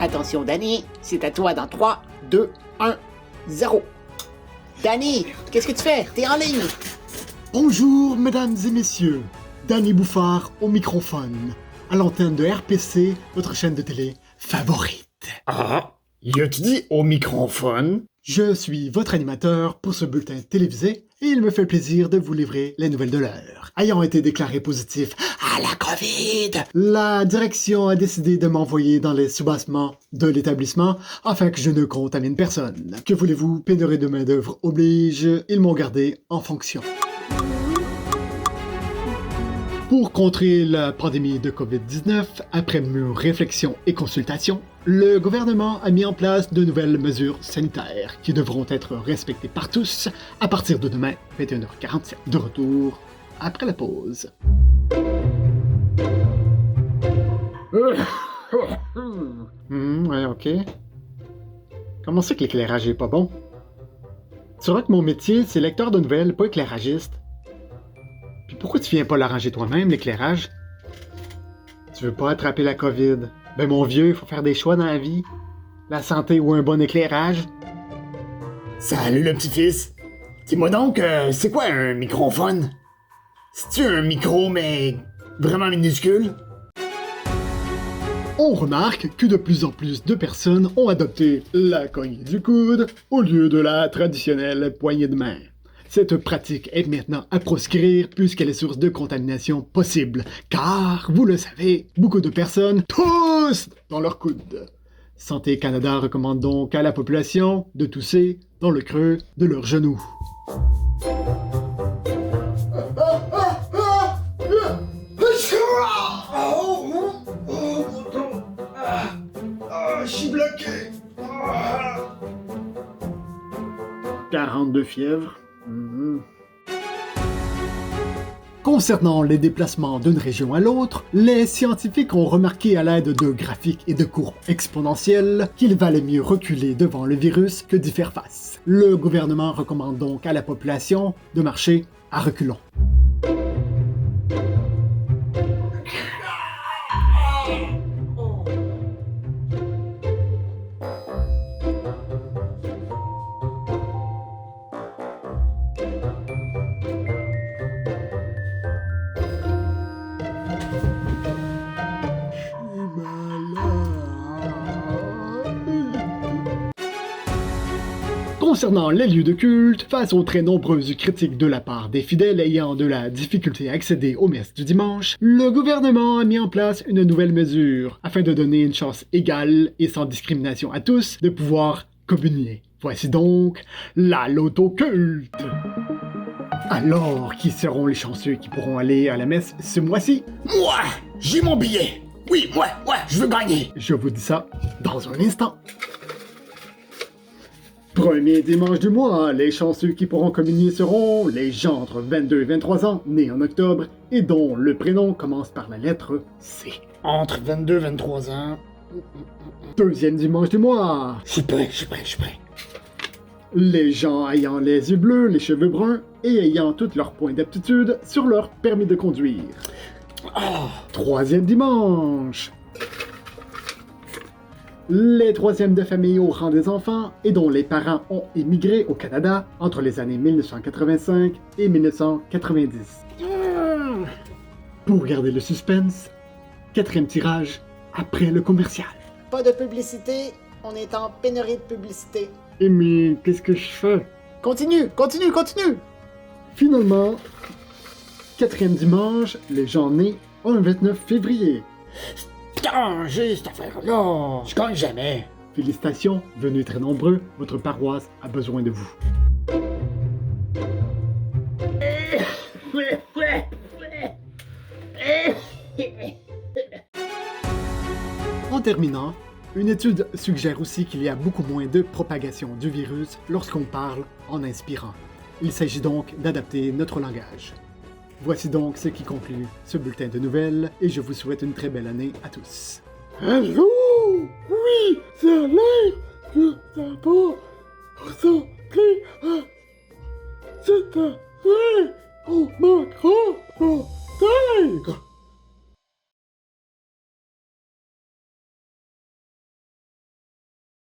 Attention, Danny, c'est à toi dans 3, 2, 1, 0. Danny, qu'est-ce que tu fais? T'es en ligne. Bonjour, mesdames et messieurs. Danny Bouffard au microphone, à l'antenne de RPC, votre chaîne de télé favorite. Ah, y a-tu dit au microphone? Je suis votre animateur pour ce bulletin télévisé et il me fait plaisir de vous livrer les nouvelles de l'heure. Ayant été déclaré positif à la COVID, la direction a décidé de m'envoyer dans les soubassements de l'établissement afin que je ne contamine personne. Que voulez-vous, pénurie de main-d'œuvre oblige, ils m'ont gardé en fonction. Pour contrer la pandémie de COVID-19, après mûre réflexion et consultation, le gouvernement a mis en place de nouvelles mesures sanitaires qui devront être respectées par tous à partir de demain, 21h47. De retour après la pause. Ouais, ok. Comment c'est que l'éclairage est pas bon? Tu vois que mon métier, c'est lecteur de nouvelles, pas éclairagiste. Puis pourquoi tu viens pas l'arranger toi-même, l'éclairage? Tu veux pas attraper la COVID? Ben mon vieux, il faut faire des choix dans la vie. La santé ou un bon éclairage. Salut le petit-fils. Dis-moi donc, c'est quoi un microphone? C'est-tu un micro, mais vraiment minuscule? On remarque que de plus en plus de personnes ont adopté la cognée du coude au lieu de la traditionnelle poignée de main. Cette pratique est maintenant à proscrire puisqu'elle est source de contamination possible, car, vous le savez, beaucoup de personnes toussent dans leur coude. Santé Canada recommande donc à la population de tousser dans le creux de leurs genoux. Je suis bloqué. 42 fièvres. Concernant les déplacements d'une région à l'autre, les scientifiques ont remarqué à l'aide de graphiques et de courbes exponentielles qu'il valait mieux reculer devant le virus que d'y faire face. Le gouvernement recommande donc à la population de marcher à reculons. Concernant les lieux de culte, face aux très nombreuses critiques de la part des fidèles ayant de la difficulté à accéder aux messes du dimanche, le gouvernement a mis en place une nouvelle mesure afin de donner une chance égale et sans discrimination à tous de pouvoir communier. Voici donc la loto-culte. Alors, qui seront les chanceux qui pourront aller à la messe ce mois-ci? Moi, j'ai mon billet. Oui, moi, je veux gagner. Je vous dis ça dans un instant. Premier dimanche du mois, les chanceux qui pourront communier seront les gens entre 22 et 23 ans, nés en octobre, et dont le prénom commence par la lettre C. Entre 22 et 23 ans. Deuxième dimanche du mois, Je suis prêt. les gens ayant les yeux bleus, les cheveux bruns, et ayant tous leurs points d'aptitude sur leur permis de conduire. Troisième dimanche, les troisièmes de famille au rang des enfants et dont les parents ont émigré au Canada entre les années 1985 et 1990. Pour garder le suspense, quatrième tirage après le commercial. Pas de publicité, on est en pénurie de publicité. Et mais qu'est-ce que je fais? Continue. Finalement, quatrième dimanche, les gens nés le 29 février. J'ai cette affaire-là. Je gagne jamais. Félicitations, venus très nombreux, votre paroisse a besoin de vous. En terminant, une étude suggère aussi qu'il y a beaucoup moins de propagation du virus lorsqu'on parle en inspirant. Il s'agit donc d'adapter notre langage. Voici donc ce qui conclut ce bulletin de nouvelles et je vous souhaite une très belle année à tous. Allô? Oui, c'est Alain que ça va ressembler à cette année au Macron.